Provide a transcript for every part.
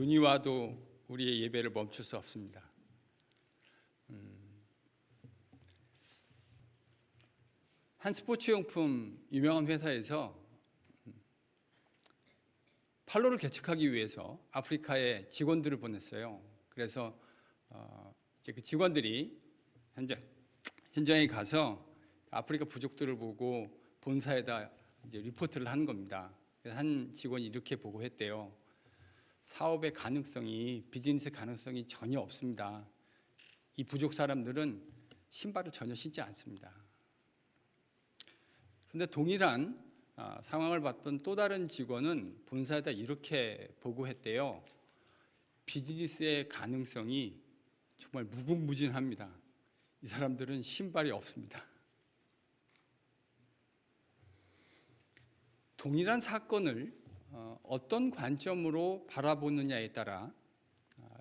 눈이 와도 우리의 예배를 멈출 수 없습니다. 한 스포츠용품 유명한 회사에서 팔로를 개척하기 위해서 아프리카에 직원들을 보냈어요. 그래서 이제 그 직원들이 현장에 가서 아프리카 부족들을 보고 본사에다 이제 리포트를 한 겁니다. 그래서 한 직원이 이렇게 보고했대요. 사업의 가능성이, 비즈니스 가능성이 전혀 없습니다. 이 부족 사람들은 신발을 전혀 신지 않습니다. 그런데 동일한 상황을 봤던 또 다른 직원은 본사에다 이렇게 보고했대요. 비즈니스의 가능성이 정말 무궁무진합니다. 이 사람들은 신발이 없습니다. 동일한 사건을 어떤 관점으로 바라보느냐에 따라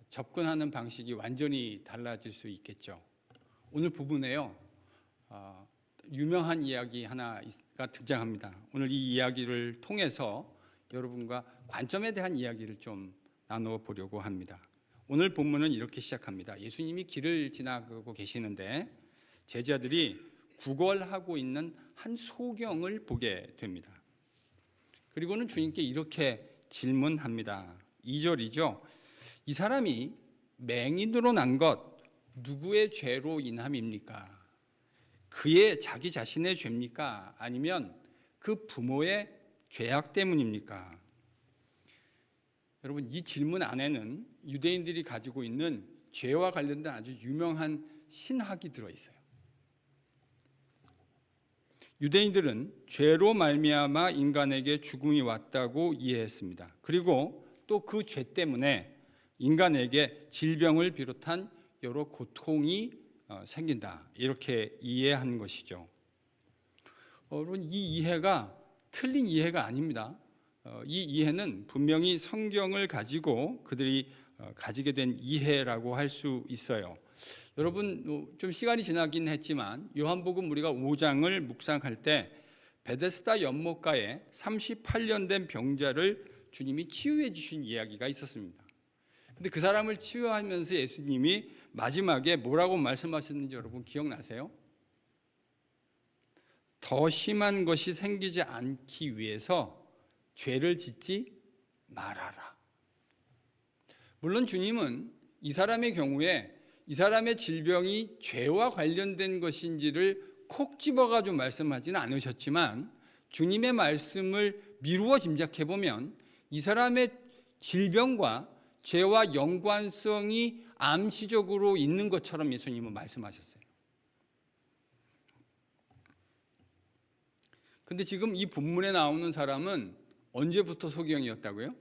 접근하는 방식이 완전히 달라질 수 있겠죠. 오늘 부분에요, 유명한 이야기 하나가 등장합니다. 오늘 이 이야기를 통해서 여러분과 관점에 대한 이야기를 좀 나눠보려고 합니다. 오늘 본문은 이렇게 시작합니다. 예수님이 길을 지나가고 계시는데 제자들이 구걸하고 있는 한 소경을 보게 됩니다. 그리고는 주님께 이렇게 질문합니다. 2절이죠. 이 사람이 맹인으로 난 것 누구의 죄로 인함입니까? 그의 자기 자신의 죄입니까? 아니면 그 부모의 죄악 때문입니까? 여러분, 이 질문 안에는 유대인들이 가지고 있는 죄와 관련된 아주 유명한 신학이 들어있어요. 유대인들은 죄로 말미암아 인간에게 죽음이 왔다고 이해했습니다. 그리고 또 그 죄 때문에 인간에게 질병을 비롯한 여러 고통이 생긴다, 이렇게 이해한 것이죠. 여러분, 이 이해가 틀린 이해가 아닙니다. 이 이해는 분명히 성경을 가지고 그들이 가지게 된 이해라고 할 수 있어요. 여러분, 좀 시간이 지나긴 했지만 요한복음 우리가 5장을 묵상할 때 베데스다 연못가에 38년 된 병자를 주님이 치유해 주신 이야기가 있었습니다. 근데 그 사람을 치유하면서 예수님이 마지막에 뭐라고 말씀하셨는지 여러분 기억나세요? 더 심한 것이 생기지 않기 위해서 죄를 짓지 말아라. 물론 주님은 이 사람의 경우에 이 사람의 질병이 죄와 관련된 것인지를 콕 집어가지고 말씀하지는 않으셨지만 주님의 말씀을 미루어 짐작해보면 이 사람의 질병과 죄와 연관성이 암시적으로 있는 것처럼 예수님은 말씀하셨어요. 근데 지금 이 본문에 나오는 사람은 언제부터 소경이었다고요?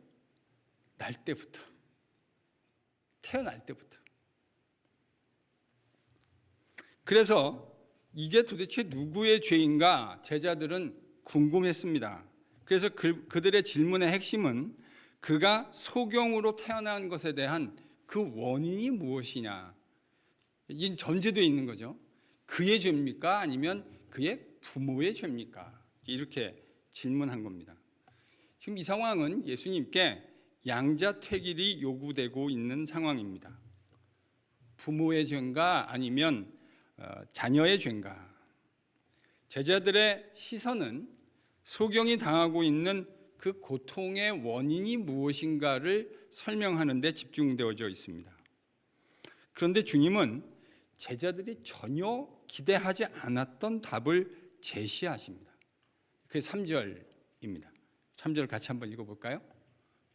날 때부터. 태어날 때부터. 그래서 이게 도대체 누구의 죄인가 제자들은 궁금했습니다. 그래서 그들의 질문의 핵심은 그가 소경으로 태어난 것에 대한 그 원인이 무엇이냐, 이 전제되어 있는 거죠. 그의 죄입니까? 아니면 그의 부모의 죄입니까? 이렇게 질문한 겁니다. 지금 이 상황은 예수님께 양자택일이 요구되고 있는 상황입니다. 부모의 죄인가 아니면 자녀의 죄인가? 제자들의 시선은 소경이 당하고 있는 그 고통의 원인이 무엇인가를 설명하는 데 집중되어져 있습니다. 그런데 주님은 제자들이 전혀 기대하지 않았던 답을 제시하십니다. 그게 3절입니다. 3절 같이 한번 읽어볼까요?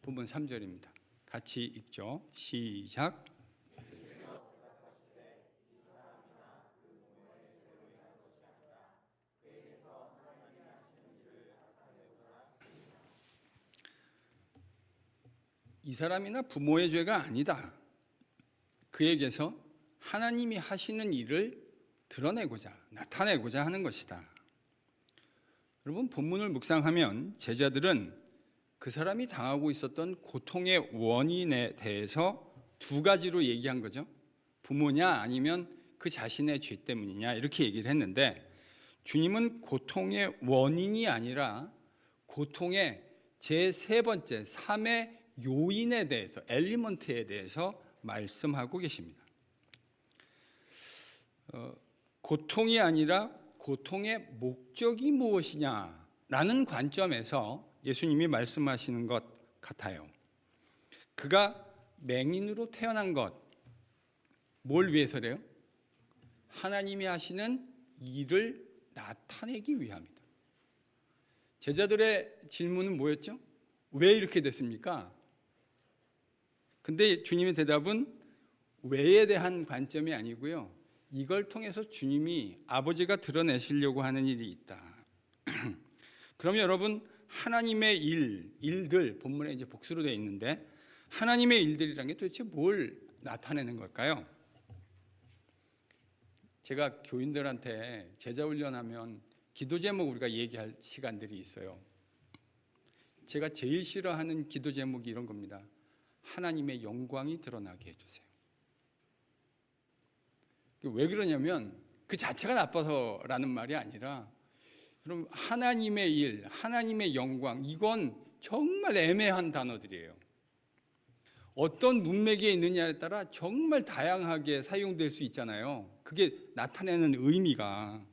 본문 3절입니다. 같이 읽죠. 시작. 이 사람이나 부모의 죄가 아니다. 그에게서 하나님이 하시는 일을 드러내고자, 나타내고자 하는 것이다. 여러분, 본문을 묵상하면 제자들은 그 사람이 당하고 있었던 고통의 원인에 대해서 두 가지로 얘기한 거죠. 부모냐 아니면 그 자신의 죄 때문이냐, 이렇게 얘기를 했는데 주님은 고통의 원인이 아니라 고통의 제3번째, 3의 요인에 대해서, 엘리먼트에 대해서 말씀하고 계십니다. 고통이 아니라 고통의 목적이 무엇이냐라는 관점에서 예수님이 말씀하시는 것 같아요. 그가 맹인으로 태어난 것, 뭘 위해서래요? 하나님이 하시는 일을 나타내기 위함이다. 제자들의 질문은 뭐였죠? 왜 이렇게 됐습니까? 근데 주님의 대답은 왜에 대한 관점이 아니고요, 이걸 통해서 주님이 아버지가 드러내시려고 하는 일이 있다. 그러면 여러분, 하나님의 일들, 본문에 이제 복수로 되어 있는데 하나님의 일들이란 게 도대체 뭘 나타내는 걸까요? 제가 교인들한테 제자 훈련하면 기도 제목 우리가 얘기할 시간들이 있어요. 제가 제일 싫어하는 기도 제목이 이런 겁니다. 하나님의 영광이 드러나게 해주세요. 왜 그러냐면 그 자체가 나빠서라는 말이 아니라, 그럼 하나님의 일, 하나님의 영광, 이건 정말 애매한 단어들이에요. 어떤 문맥에 있느냐에 따라 정말 다양하게 사용될 수 있잖아요. 그게 나타내는 의미가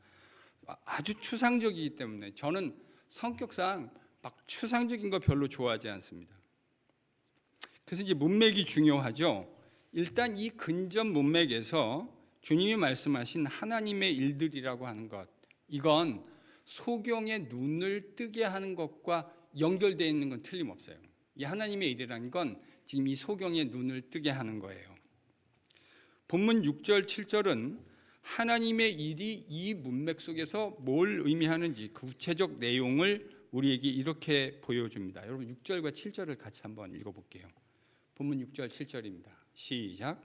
아주 추상적이기 때문에 저는 성격상 막 추상적인 거 별로 좋아하지 않습니다. 그래서 이제 문맥이 중요하죠. 일단 이 근접 문맥에서 주님이 말씀하신 하나님의 일들이라고 하는 것, 이건 소경의 눈을 뜨게 하는 것과 연결되어 있는 건 틀림없어요. 이 하나님의 일이라는 건 지금 이 소경의 눈을 뜨게 하는 거예요. 본문 6절, 7절은 하나님의 일이 이 문맥 속에서 뭘 의미하는지 구체적 내용을 우리에게 이렇게 보여줍니다. 여러분 6절과 7절을 같이 한번 읽어볼게요. 본문 6절, 7절입니다. 시작.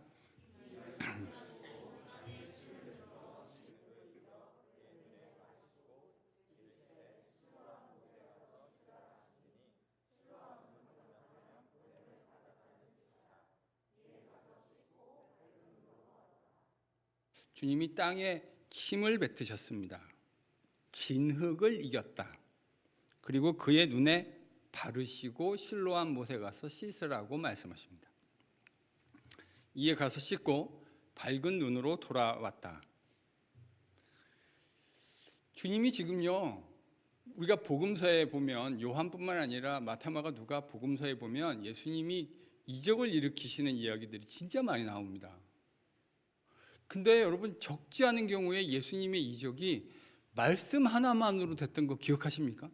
주님이 땅에 힘을 뱉으셨습니다. 진흙을 이겼다. 그리고 그의 눈에 바르시고 실로암 못에 가서 씻으라고 말씀하십니다. 이에 가서 씻고 밝은 눈으로 돌아왔다. 주님이 지금요, 우리가 복음서에 보면 요한뿐만 아니라 마태, 마가, 누가 복음서에 보면 예수님이 이적을 일으키시는 이야기들이 진짜 많이 나옵니다. 근데 여러분, 적지 않은 경우에 예수님의 이적이 말씀 하나만으로 됐던 거 기억하십니까?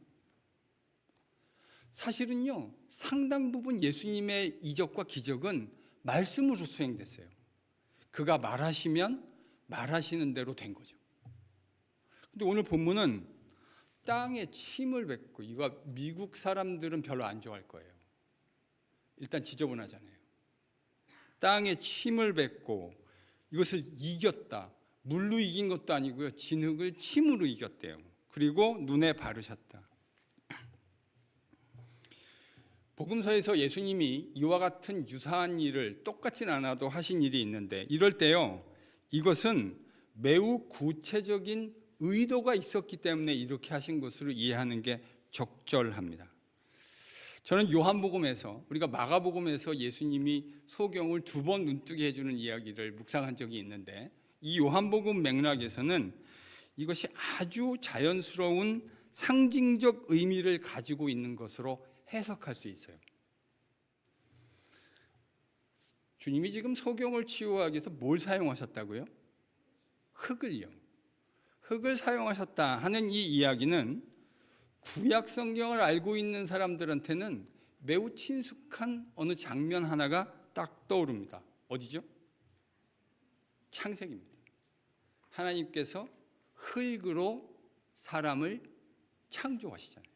사실은요, 상당 부분 예수님의 이적과 기적은 말씀으로 수행됐어요. 그가 말하시면 말하시는 대로 된 거죠. 근데 오늘 본문은 땅에 침을 뱉고, 이거 미국 사람들은 별로 안 좋아할 거예요. 일단 지저분하잖아요. 땅에 침을 뱉고 이것을 이겼다. 물로 이긴 것도 아니고요, 진흙을 침으로 이겼대요. 그리고 눈에 바르셨다. 복음서에서 예수님이 이와 같은 유사한 일을 똑같진 않아도 하신 일이 있는데, 이럴 때요, 이것은 매우 구체적인 의도가 있었기 때문에 이렇게 하신 것으로 이해하는 게 적절합니다. 저는 요한복음에서, 우리가 마가복음에서 예수님이 소경을 2번 눈뜨게 해주는 이야기를 묵상한 적이 있는데, 이 요한복음 맥락에서는 이것이 아주 자연스러운 상징적 의미를 가지고 있는 것으로 해석할 수 있어요. 주님이 지금 소경을 치유하기 위해서 뭘 사용하셨다고요? 흙을요. 흙을 사용하셨다 하는 이 이야기는 구약 성경을 알고 있는 사람들한테는 매우 친숙한 어느 장면 하나가 딱 떠오릅니다. 어디죠? 창세기입니다. 하나님께서 흙으로 사람을 창조하시잖아요.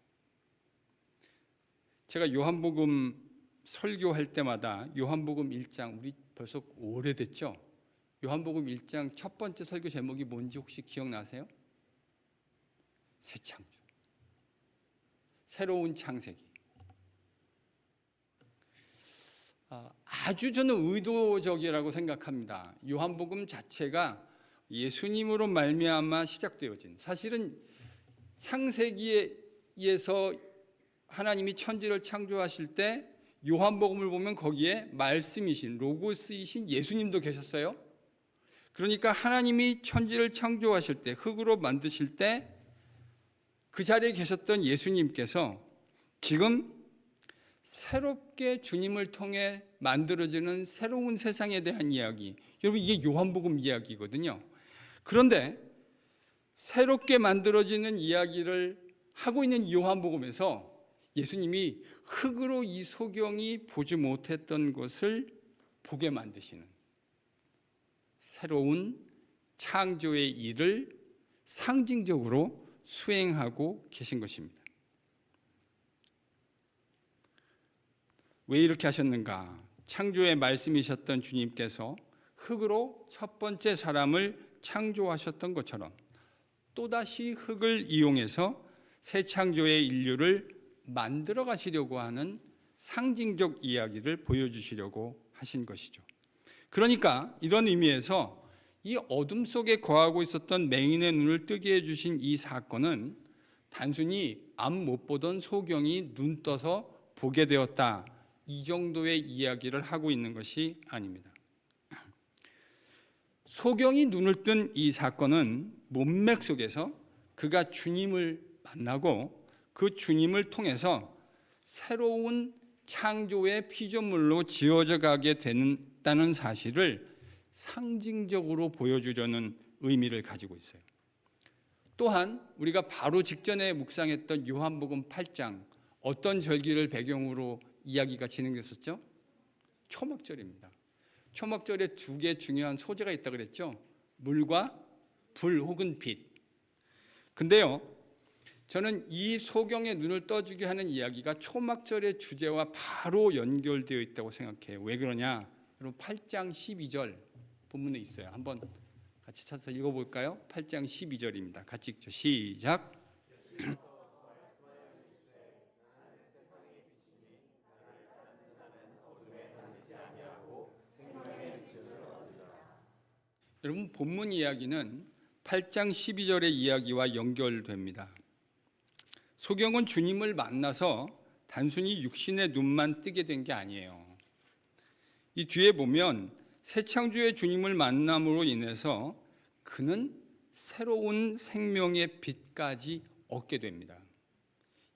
제가 요한복음 설교할 때마다 요한복음 1장, 우리 벌써 오래됐죠? 요한복음 1장 첫 번째 설교 제목이 뭔지 혹시 기억나세요? 새 창조, 새로운 창세기. 아주 저는 의도적이라고 생각합니다. 요한복음 자체가 예수님으로 말미암아 시작되어진, 사실은 창세기에서 하나님이 천지를 창조하실 때 요한복음을 보면 거기에 말씀이신 로고스이신 예수님도 계셨어요. 그러니까 하나님이 천지를 창조하실 때, 흙으로 만드실 때 그 자리에 계셨던 예수님께서 지금 새롭게 주님을 통해 만들어지는 새로운 세상에 대한 이야기, 여러분 이게 요한복음 이야기거든요. 그런데 새롭게 만들어지는 이야기를 하고 있는 요한복음에서 예수님이 흙으로 이 소경이 보지 못했던 것을 보게 만드시는 새로운 창조의 일을 상징적으로 수행하고 계신 것입니다. 왜 이렇게 하셨는가? 창조의 말씀이셨던 주님께서 흙으로 첫 번째 사람을 창조하셨던 것처럼 또다시 흙을 이용해서 새 창조의 인류를 만들어 가시려고 하는 상징적 이야기를 보여주시려고 하신 것이죠. 그러니까 이런 의미에서 이 어둠 속에 거하고 있었던 맹인의 눈을 뜨게 해주신 이 사건은 단순히 앞 못 보던 소경이 눈 떠서 보게 되었다, 이 정도의 이야기를 하고 있는 것이 아닙니다. 소경이 눈을 뜬 이 사건은 문맥 속에서 그가 주님을 만나고 그 주님을 통해서 새로운 창조의 피조물로 지어져 가게 된다는 사실을 상징적으로 보여주려는 의미를 가지고 있어요. 또한 우리가 바로 직전에 묵상했던 요한복음 8장, 어떤 절기를 배경으로 이야기가 진행됐었죠? 초막절입니다. 초막절에 두 개 중요한 소재가 있다고 그랬죠? 물과 불 혹은 빛. 근데요, 저는 이 소경의 눈을 떠주게 하는 이야기가 초막절의 주제와 바로 연결되어 있다고 생각해요. 왜 그러냐? 여러분 8장 12절 본문에 있어요. 한번 같이 찾아서 읽어볼까요? 8장 12절입니다. 같이 읽죠. 시작. 여러분 본문 이야기는 8장 12절의 이야기와 연결됩니다. 소경은 주님을 만나서 단순히 육신의 눈만 뜨게 된 게 아니에요. 이 뒤에 보면 새 창조의 주님을 만남으로 인해서 그는 새로운 생명의 빛까지 얻게 됩니다.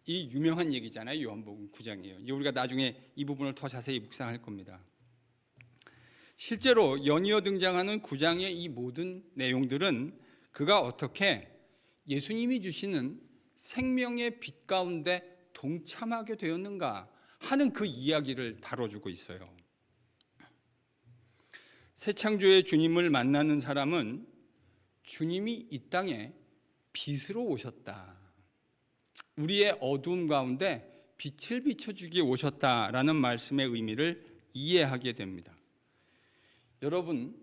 이 유명한 얘기잖아요. 요한복음 9장이에요. 이제 우리가 나중에 이 부분을 더 자세히 묵상할 겁니다. 실제로 연이어 등장하는 9장의 이 모든 내용들은 그가 어떻게 예수님이 주시는 생명의 빛 가운데 동참하게 되었는가 하는 그 이야기를 다뤄주고 있어요. 새 창조의 주님을 만나는 사람은 주님이 이 땅에 빛으로 오셨다, 우리의 어두움 가운데 빛을 비춰주기에 오셨다라는 말씀의 의미를 이해하게 됩니다. 여러분,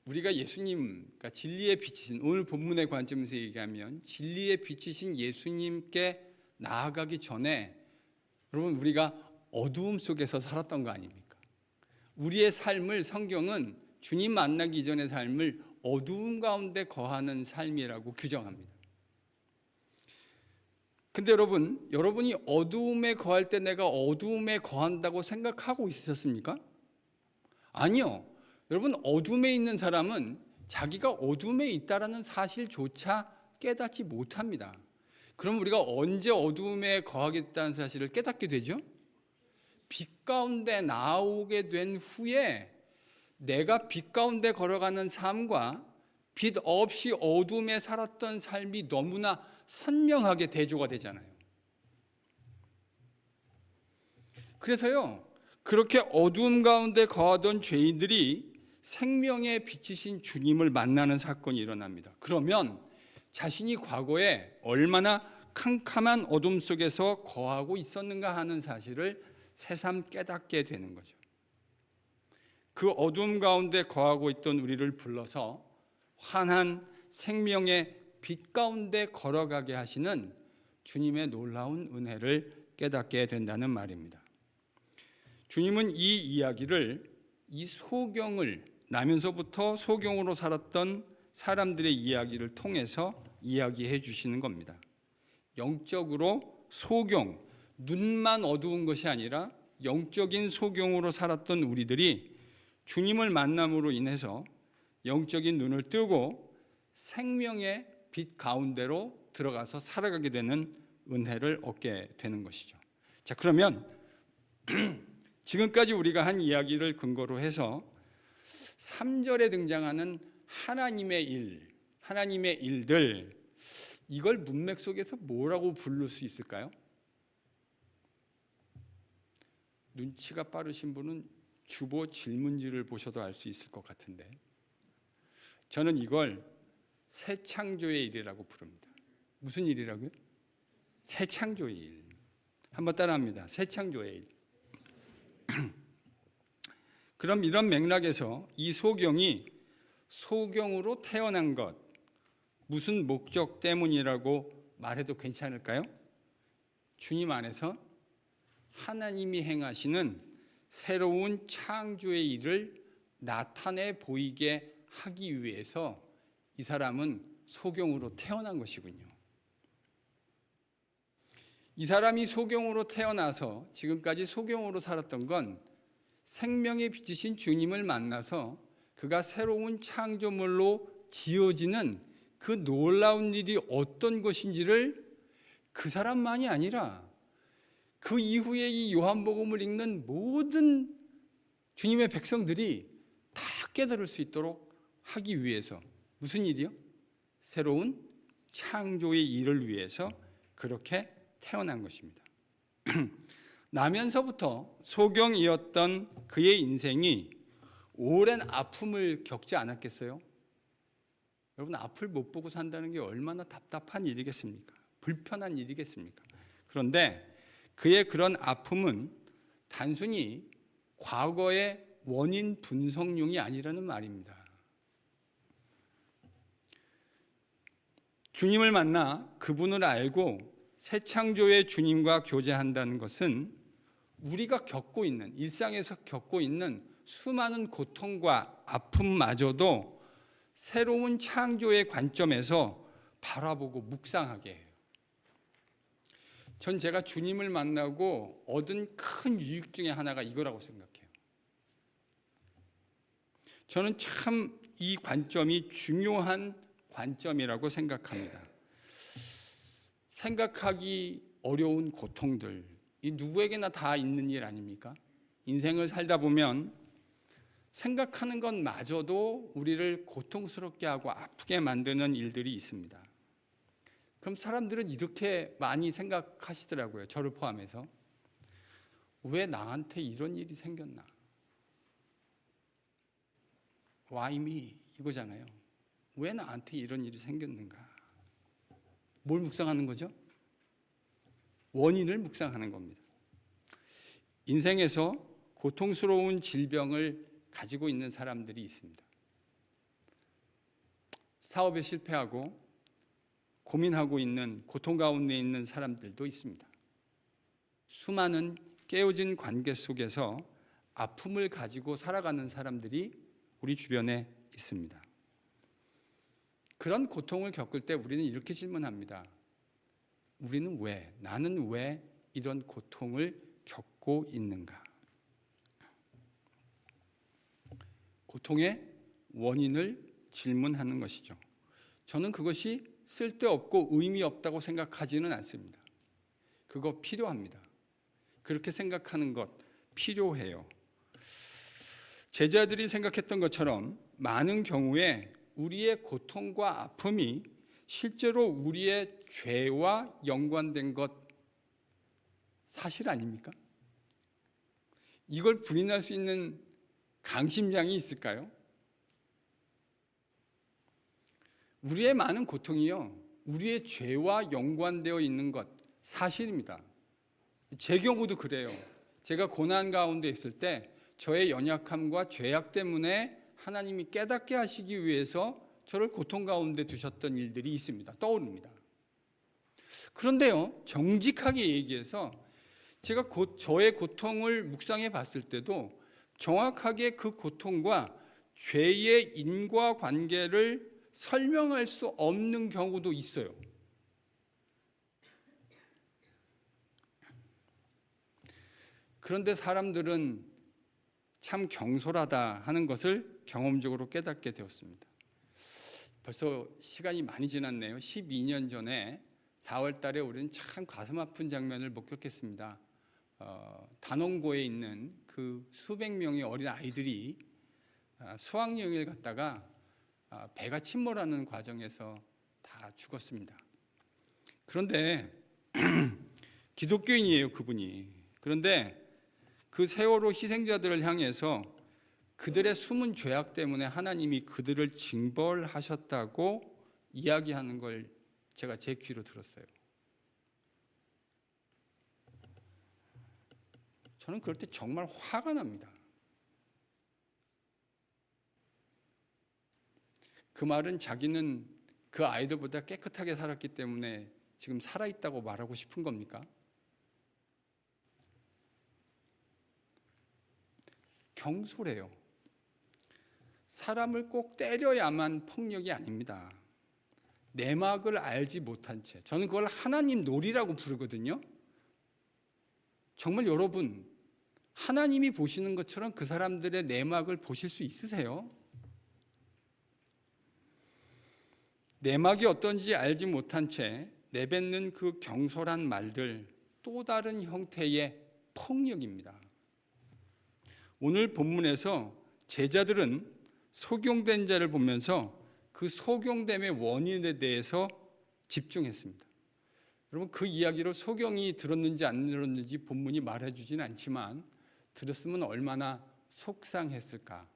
우리가 예수님, 그러니까 진리의 빛이신, 오늘 본문의 관점에서 얘기하면 진리의 빛이신 예수님께 나아가기 전에 여러분 우리가 어두움 속에서 살았던 거 아닙니까? 우리의 삶을 성경은 주님 만나기 전의 삶을 어두움 가운데 거하는 삶이라고 규정합니다. 근데 여러분이 어두움에 거할 때 내가 어두움에 거한다고 생각하고 있으셨습니까? 아니요. 여러분, 어둠에 있는 사람은 자기가 어둠에 있다라는 사실조차 깨닫지 못합니다. 그럼 우리가 언제 어둠에 거하겠다는 사실을 깨닫게 되죠? 빛 가운데 나오게 된 후에 내가 빛 가운데 걸어가는 삶과 빛 없이 어둠에 살았던 삶이 너무나 선명하게 대조가 되잖아요. 그래서요, 그렇게 어둠 가운데 거하던 죄인들이 생명의 빛이신 주님을 만나는 사건이 일어납니다. 그러면 자신이 과거에 얼마나 캄캄한 어둠 속에서 거하고 있었는가 하는 사실을 새삼 깨닫게 되는 거죠. 그 어둠 가운데 거하고 있던 우리를 불러서 환한 생명의 빛 가운데 걸어가게 하시는 주님의 놀라운 은혜를 깨닫게 된다는 말입니다. 주님은 이 이야기를, 이 소경을, 나면서부터 소경으로 살았던 사람들의 이야기를 통해서 이야기해 주시는 겁니다. 영적으로 소경, 눈만 어두운 것이 아니라 영적인 소경으로 살았던 우리들이 주님을 만남으로 인해서 영적인 눈을 뜨고 생명의 빛 가운데로 들어가서 살아가게 되는 은혜를 얻게 되는 것이죠. 자, 그러면 지금까지 우리가 한 이야기를 근거로 해서 3절에 등장하는 하나님의 일, 하나님의 일들, 이걸 문맥 속에서 뭐라고 부를 수 있을까요? 눈치가 빠르신 분은 주보 질문지를 보셔도 알 수 있을 것 같은데, 저는 이걸 새 창조의 일이라고 부릅니다. 무슨 일이라고요? 새 창조의 일. 한번 따라합니다. 새 창조의 일. 그럼 이런 맥락에서 이 소경이 소경으로 태어난 것, 무슨 목적 때문이라고 말해도 괜찮을까요? 주님 안에서 하나님이 행하시는 새로운 창조의 일을 나타내 보이게 하기 위해서 이 사람은 소경으로 태어난 것이군요. 이 사람이 소경으로 태어나서 지금까지 소경으로 살았던 건 생명의 빛이신 주님을 만나서 그가 새로운 창조물로 지어지는 그 놀라운 일이 어떤 것인지를 그 사람만이 아니라 그 이후에 이 요한복음을 읽는 모든 주님의 백성들이 다 깨달을 수 있도록 하기 위해서, 무슨 일이요? 새로운 창조의 일을 위해서 그렇게 태어난 것입니다. 나면서부터 소경이었던 그의 인생이 오랜 아픔을 겪지 않았겠어요? 여러분, 앞을 못 보고 산다는 게 얼마나 답답한 일이겠습니까? 불편한 일이겠습니까? 그런데 그의 그런 아픔은 단순히 과거의 원인 분석용이 아니라는 말입니다. 주님을 만나 그분을 알고 새 창조의 주님과 교제한다는 것은 우리가 겪고 있는, 일상에서 겪고 있는 수많은 고통과 아픔마저도 새로운 창조의 관점에서 바라보고 묵상하게 해요. 전 제가 주님을 만나고 얻은 큰 유익 중에 하나가 이거라고 생각해요. 저는 참 이 관점이 중요한 관점이라고 생각합니다. 생각하기 어려운 고통들, 이 누구에게나 다 있는 일 아닙니까? 인생을 살다 보면 생각하는 것마저도 우리를 고통스럽게 하고 아프게 만드는 일들이 있습니다. 그럼 사람들은 이렇게 많이 생각하시더라고요. 저를 포함해서. 왜 나한테 이런 일이 생겼나? Why me? 이거잖아요. 왜 나한테 이런 일이 생겼는가? 뭘 묵상하는 거죠? 원인을 묵상하는 겁니다. 인생에서 고통스러운 질병을 가지고 있는 사람들이 있습니다. 사업에 실패하고 고민하고 있는, 고통 가운데 있는 사람들도 있습니다. 수많은 깨어진 관계 속에서 아픔을 가지고 살아가는 사람들이 우리 주변에 있습니다. 그런 고통을 겪을 때 우리는 이렇게 질문합니다. 우리는 왜, 나는 왜 이런 고통을 겪고 있는가? 고통의 원인을 질문하는 것이죠. 저는 그것이 쓸데없고 의미 없다고 생각하지는 않습니다. 그거 필요합니다. 그렇게 생각하는 것 필요해요. 제자들이 생각했던 것처럼 많은 경우에 우리의 고통과 아픔이 실제로 우리의 죄와 연관된 것 사실 아닙니까? 이걸 부인할 수 있는 강심장이 있을까요? 우리의 많은 고통이요, 우리의 죄와 연관되어 있는 것 사실입니다. 제 경우도 그래요. 제가 고난 가운데 있을 때 저의 연약함과 죄악 때문에 하나님이 깨닫게 하시기 위해서 저를 고통 가운데 두셨던 일들이 있습니다. 떠오릅니다. 그런데요, 정직하게 얘기해서 제가 저의 고통을 묵상해 봤을 때도 정확하게 그 고통과 죄의 인과관계를 설명할 수 없는 경우도 있어요. 그런데 사람들은 참 경솔하다 하는 것을 경험적으로 깨닫게 되었습니다. 벌써 시간이 많이 지났네요. 12년 전에 4월 달에 우리는 참 가슴 아픈 장면을 목격했습니다. 단원고에 있는 그 수백 명의 어린 아이들이 수학여행을 갔다가 배가 침몰하는 과정에서 다 죽었습니다. 그런데 기독교인이에요, 그분이. 그런데 그 세월호 희생자들을 향해서 그들의 숨은 죄악 때문에 하나님이 그들을 징벌하셨다고 이야기하는 걸 제가 제 귀로 들었어요. 저는 그럴 때 정말 화가 납니다. 그 말은 자기는 그 아이들보다 깨끗하게 살았기 때문에 지금 살아있다고 말하고 싶은 겁니까? 경솔해요. 사람을 꼭 때려야만 폭력이 아닙니다. 내막을 알지 못한 채, 저는 그걸 하나님 놀이라고 부르거든요. 정말 여러분, 하나님이 보시는 것처럼 그 사람들의 내막을 보실 수 있으세요? 내막이 어떤지 알지 못한 채 내뱉는 그 경솔한 말들, 또 다른 형태의 폭력입니다. 오늘 본문에서 제자들은 속용된 자를 보면서 그 속용됨의 원인에 대해서 집중했습니다. 여러분, 그 이야기로 속용이 들었는지 안 들었는지 본문이 말해주진 않지만 들었으면 얼마나 속상했을까,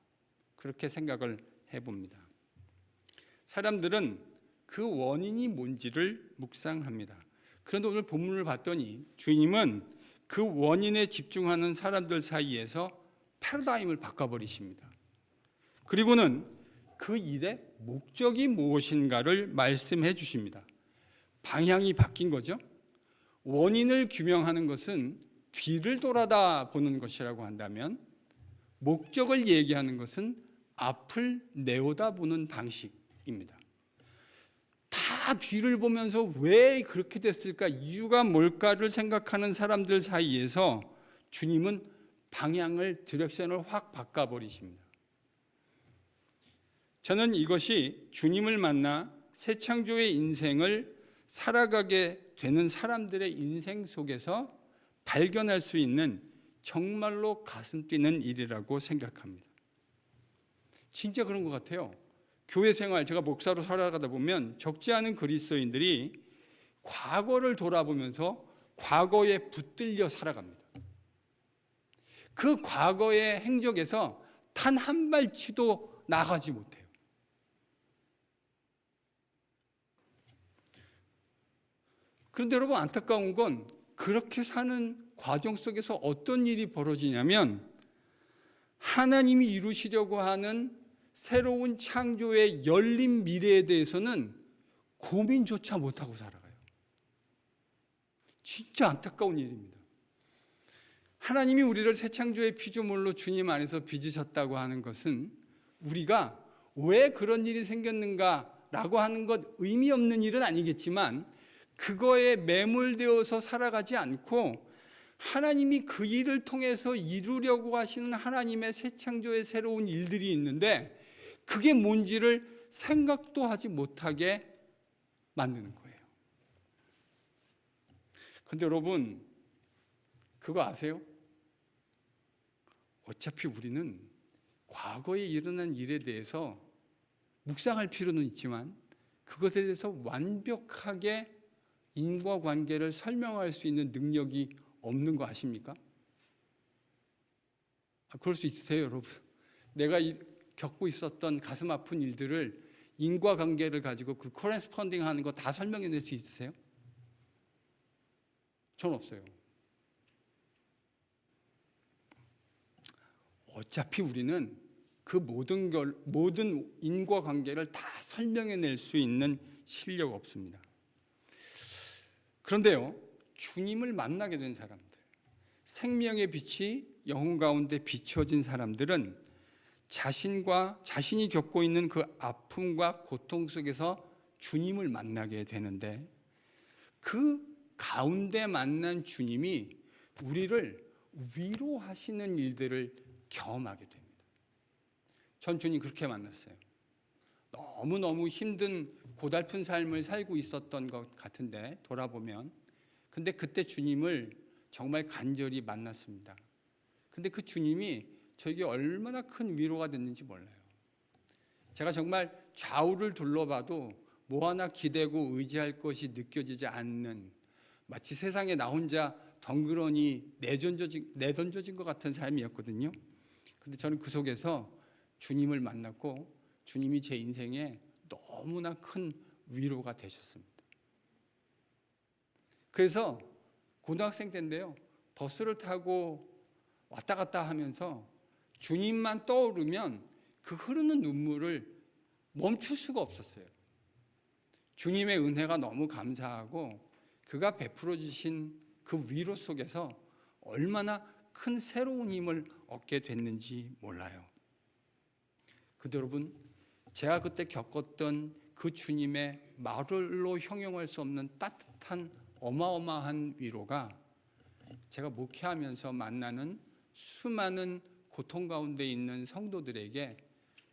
그렇게 생각을 해봅니다. 사람들은 그 원인이 뭔지를 묵상합니다. 그런데 오늘 본문을 봤더니 주님은 그 원인에 집중하는 사람들 사이에서 패러다임을 바꿔버리십니다. 그리고는 그 일의 목적이 무엇인가를 말씀해 주십니다. 방향이 바뀐 거죠. 원인을 규명하는 것은 뒤를 돌아다 보는 것이라고 한다면, 목적을 얘기하는 것은 앞을 내오다 보는 방식입니다. 다 뒤를 보면서 왜 그렇게 됐을까, 이유가 뭘까를 생각하는 사람들 사이에서 주님은 방향을, 디렉션을 확 바꿔버리십니다. 저는 이것이 주님을 만나 새 창조의 인생을 살아가게 되는 사람들의 인생 속에서 발견할 수 있는 정말로 가슴 뛰는 일이라고 생각합니다. 진짜 그런 것 같아요. 교회 생활, 제가 목사로 살아가다 보면 적지 않은 그리스도인들이 과거를 돌아보면서 과거에 붙들려 살아갑니다. 그 과거의 행적에서 단 한 발치도 나가지 못해요. 그런데 여러분, 안타까운 건 그렇게 사는 과정 속에서 어떤 일이 벌어지냐면, 하나님이 이루시려고 하는 새로운 창조의 열린 미래에 대해서는 고민조차 못하고 살아가요. 진짜 안타까운 일입니다. 하나님이 우리를 새 창조의 피조물로 주님 안에서 빚으셨다고 하는 것은 우리가 왜 그런 일이 생겼는가라고 하는 것, 의미 없는 일은 아니겠지만 그거에 매몰되어서 살아가지 않고 하나님이 그 일을 통해서 이루려고 하시는 하나님의 새 창조의 새로운 일들이 있는데 그게 뭔지를 생각도 하지 못하게 만드는 거예요. 그런데 여러분, 그거 아세요? 어차피 우리는 과거에 일어난 일에 대해서 묵상할 필요는 있지만 그것에 대해서 완벽하게 인과관계를 설명할 수 있는 능력이 없는 거 아십니까? 그럴 수 있으세요, 여러분? 내가 겪고 있었던 가슴 아픈 일들을 인과관계를 가지고 그 코레스폰딩 하는 거 다 설명해 낼 수 있으세요? 전 없어요. 어차피 우리는 그 모든 인과관계를 다 설명해 낼 수 있는 실력 없습니다. 그런데요, 주님을 만나게 된 사람들, 생명의 빛이 영혼 가운데 비춰진 사람들은 자신이 겪고 있는 그 아픔과 고통 속에서 주님을 만나게 되는데, 그 가운데 만난 주님이 우리를 위로하시는 일들을 경험하게 됩니다. 전 주님 그렇게 만났어요. 너무너무 힘든 고달픈 삶을 살고 있었던 것 같은데 돌아보면, 근데 그때 주님을 정말 간절히 만났습니다. 근데 그 주님이 저에게 얼마나 큰 위로가 됐는지 몰라요. 제가 정말 좌우를 둘러봐도 뭐 하나 기대고 의지할 것이 느껴지지 않는, 마치 세상에 나 혼자 덩그러니 내던져진 것 같은 삶이었거든요. 근데 저는 그 속에서 주님을 만났고 주님이 제 인생에 너무나 큰 위로가 되셨습니다. 그래서 고등학생 때인데요, 버스를 타고 왔다 갔다 하면서 주님만 떠오르면 그 흐르는 눈물을 멈출 수가 없었어요. 주님의 은혜가 너무 감사하고 그가 베풀어 주신 그 위로 속에서 얼마나 큰 새로운 힘을 얻게 됐는지 몰라요. 그런데 여러분, 제가 그때 겪었던 그 주님의 말로 형용할 수 없는 따뜻한 어마어마한 위로가 제가 목회하면서 만나는 수많은 고통 가운데 있는 성도들에게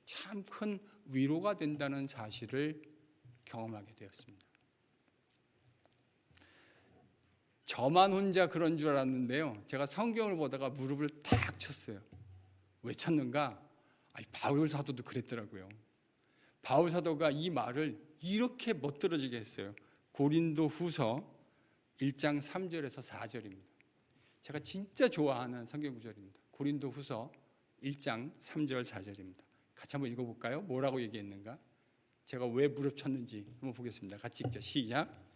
참 큰 위로가 된다는 사실을 경험하게 되었습니다. 저만 혼자 그런 줄 알았는데요, 제가 성경을 보다가 무릎을 탁 쳤어요. 왜 쳤는가? 바울 사도도 그랬더라고요. 바울 사도가 이 말을 이렇게 멋들어지게 했어요. 고린도 후서 1장 3절에서 4절입니다. 제가 진짜 좋아하는 성경 구절입니다. 고린도 후서 1장 3절 4절입니다. 같이 한번 읽어볼까요? 뭐라고 얘기했는가? 제가 왜 무릎 쳤는지 한번 보겠습니다. 같이 읽죠. 시작.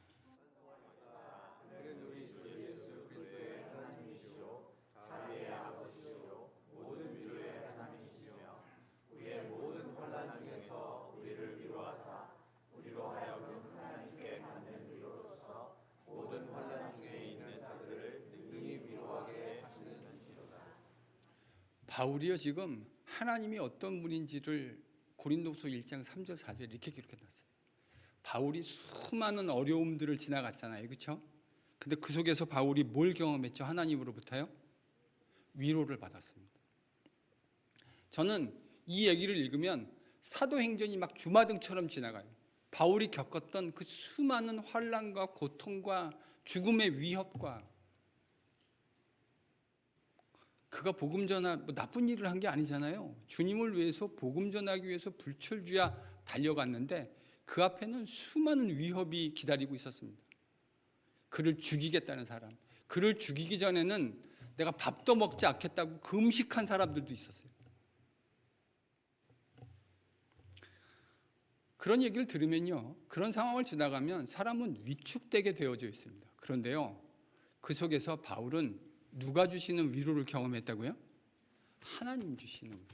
바울이요, 지금 하나님이 어떤 분인지를 고린도후서 1장 3절 4절 이렇게 기록해놨어요. 바울이 수많은 어려움들을 지나갔잖아요, 그렇죠? 근데 그 속에서 바울이 뭘 경험했죠? 하나님으로부터요? 위로를 받았습니다. 저는 이 얘기를 읽으면 사도행전이 막 주마등처럼 지나가요. 바울이 겪었던 그 수많은 환난과 고통과 죽음의 위협과, 그가 복음 전하 나쁜 일을 한 게 아니잖아요. 주님을 위해서 복음 전하기 위해서 불철주야 달려갔는데 그 앞에는 수많은 위협이 기다리고 있었습니다. 그를 죽이겠다는 사람, 그를 죽이기 전에는 내가 밥도 먹지 않겠다고 금식한 사람들도 있었어요. 그런 얘기를 들으면요, 그런 상황을 지나가면 사람은 위축되게 되어져 있습니다. 그런데요, 그 속에서 바울은 누가 주시는 위로를 경험했다고요? 하나님 주시는 위로.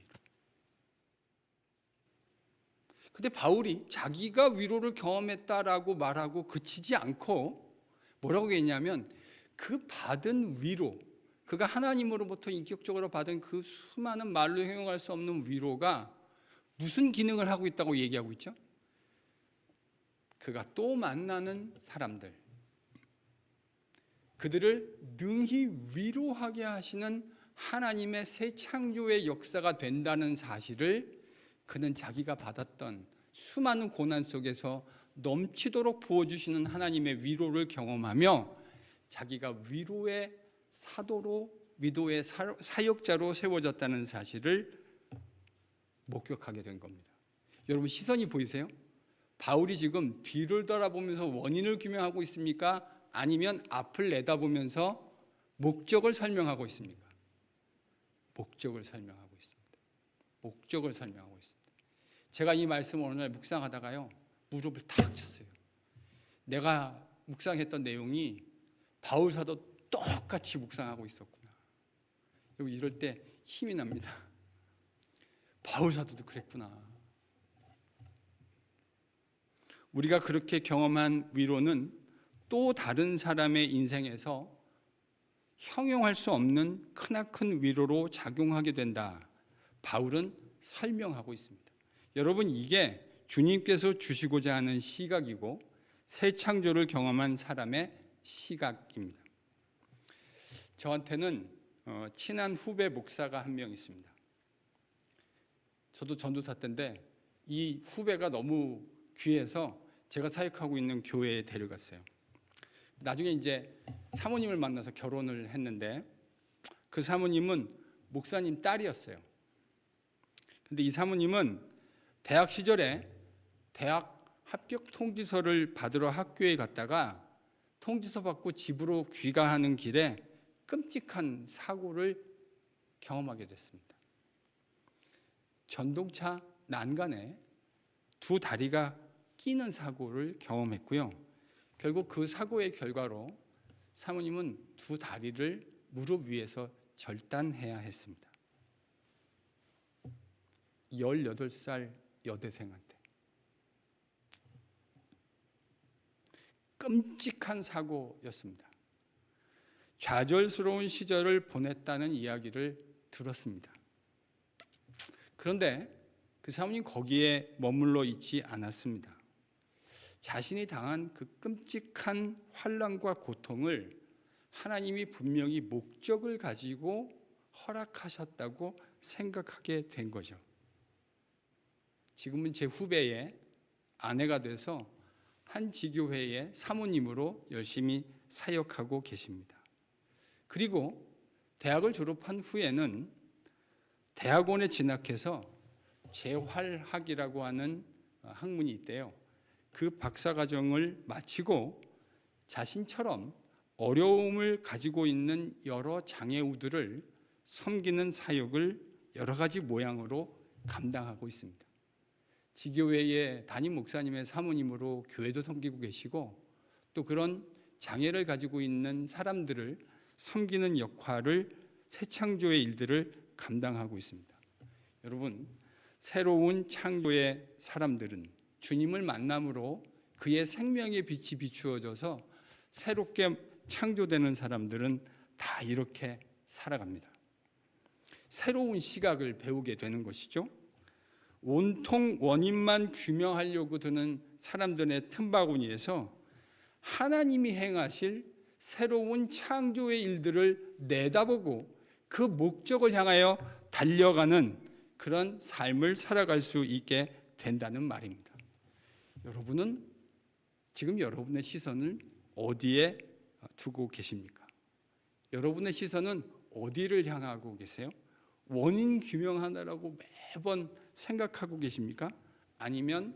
근데 바울이 자기가 위로를 경험했다라고 말하고 그치지 않고 뭐라고 했냐면, 그 받은 위로, 그가 하나님으로부터 인격적으로 받은 그 수많은 말로 형용할 수 없는 위로가 무슨 기능을 하고 있다고 얘기하고 있죠? 그가 또 만나는 사람들, 그들을 능히 위로하게 하시는 하나님의 새 창조의 역사가 된다는 사실을 그는 자기가 받았던 수많은 고난 속에서 넘치도록 부어주시는 하나님의 위로를 경험하며 자기가 위로의 사도로, 위로의 사역자로 세워졌다는 사실을 목격하게 된 겁니다. 여러분, 시선이 보이세요? 바울이 지금 뒤를 돌아보면서 원인을 규명하고 있습니까? 아니면 앞을 내다보면서 목적을 설명하고 있습니까? 목적을 설명하고 있습니다. 목적을 설명하고 있습니다. 제가 이 말씀을 오늘 날 묵상하다가요, 무릎을 탁 쳤어요. 내가 묵상했던 내용이 바울 사도 똑같이 묵상하고 있었구나. 여러분, 이럴 때 힘이 납니다. 바울 사도도 그랬구나. 우리가 그렇게 경험한 위로는 또 다른 사람의 인생에서 형용할 수 없는 크나큰 위로로 작용하게 된다. 바울은 설명하고 있습니다. 여러분, 이게 주님께서 주시고자 하는 시각이고 새 창조를 경험한 사람의 시각입니다. 저한테는 친한 후배 목사가 한 명 있습니다. 저도 전도사 때인데 이 후배가 너무 귀해서 제가 사역하고 있는 교회에 데려갔어요. 나중에 이제 사모님을 만나서 결혼을 했는데 그 사모님은 목사님 딸이었어요. 근데 이 사모님은 대학 시절에 대학 합격 통지서를 받으러 학교에 갔다가 통지서 받고 집으로 귀가하는 길에 끔찍한 사고를 경험하게 됐습니다. 전동차 난간에 두 다리가 끼는 사고를 경험했고요. 결국 그 사고의 결과로 사모님은 두 다리를 무릎 위에서 절단해야 했습니다. 18살 여대생한테. 끔찍한 사고였습니다. 좌절스러운 시절을 보냈다는 이야기를 들었습니다. 그런데 그 사모님 거기에 머물러 있지 않았습니다. 자신이 당한 그 끔찍한 환난과 고통을 하나님이 분명히 목적을 가지고 허락하셨다고 생각하게 된 거죠. 지금은 제 후배의 아내가 돼서 한 지교회의 사모님으로 열심히 사역하고 계십니다. 그리고 대학을 졸업한 후에는 대학원에 진학해서 재활학이라고 하는 학문이 있대요. 그 박사과정을 마치고 자신처럼 어려움을 가지고 있는 여러 장애우들을 섬기는 사역을 여러 가지 모양으로 감당하고 있습니다. 지교회의 담임 목사님의 사모님으로 교회도 섬기고 계시고 또 그런 장애를 가지고 있는 사람들을 섬기는 역할을 새창조의 일들을 감당하고 있습니다. 여러분, 새로운 창조의 사람들은 주님을 만남으로 그의 생명의 빛이 비추어져서 새롭게 창조되는 사람들은 다 이렇게 살아갑니다. 새로운 시각을 배우게 되는 것이죠. 온통 원인만 규명하려고 드는 사람들의 틈바구니에서 하나님이 행하실 새로운 창조의 일들을 내다보고 그 목적을 향하여 달려가는 그런 삶을 살아갈 수 있게 된다는 말입니다. 여러분은 지금 여러분의 시선을 어디에 두고 계십니까? 여러분의 시선은 어디를 향하고 계세요? 원인 규명하느라고 매번 생각하고 계십니까? 아니면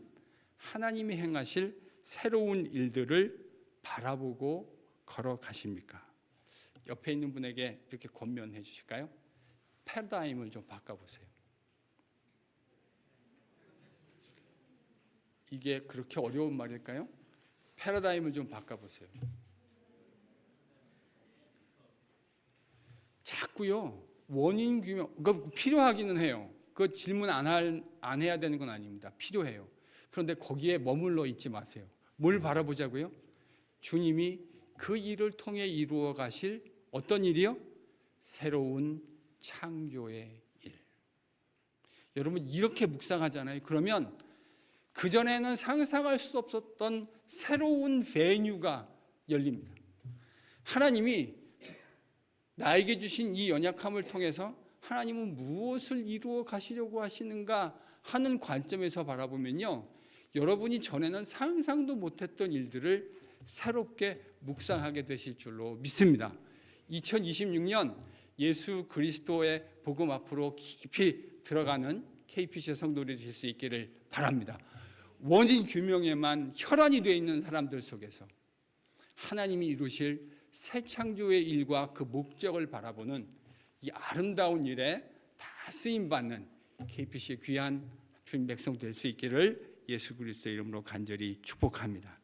하나님이 행하실 새로운 일들을 바라보고 걸어가십니까? 옆에 있는 분에게 이렇게 권면해 주실까요? 패러다임을 좀 바꿔보세요. 이게 그렇게 어려운 말일까요? 패러다임을 좀 바꿔보세요. 자꾸요 원인 규명, 그러니까 필요하기는 해요. 그 질문 안 해야 되는 건 아닙니다. 필요해요. 그런데 거기에 머물러 있지 마세요. 뭘 바라보자고요? 주님이 그 일을 통해 이루어 가실 어떤 일이요? 새로운 창조의 일. 여러분 이렇게 묵상하잖아요. 그러면 그전에는 상상할 수 없었던 새로운 베뉴가 열립니다. 하나님이 나에게 주신 이 연약함을 통해서 하나님은 무엇을 이루어 가시려고 하시는가 하는 관점에서 바라보면요, 여러분이 전에는 상상도 못했던 일들을 새롭게 묵상하게 되실 줄로 믿습니다. 2026년 예수 그리스도의 복음 앞으로 깊이 들어가는 KPC의 성도들이 될 수 있기를 바랍니다. 원인 규명에만 혈안이 되어 있는 사람들 속에서 하나님이 이루실 새 창조의 일과 그 목적을 바라보는 이 아름다운 일에 다 쓰임받는 KPC의 귀한 주님 백성 될 수 있기를 예수 그리스도의 이름으로 간절히 축복합니다.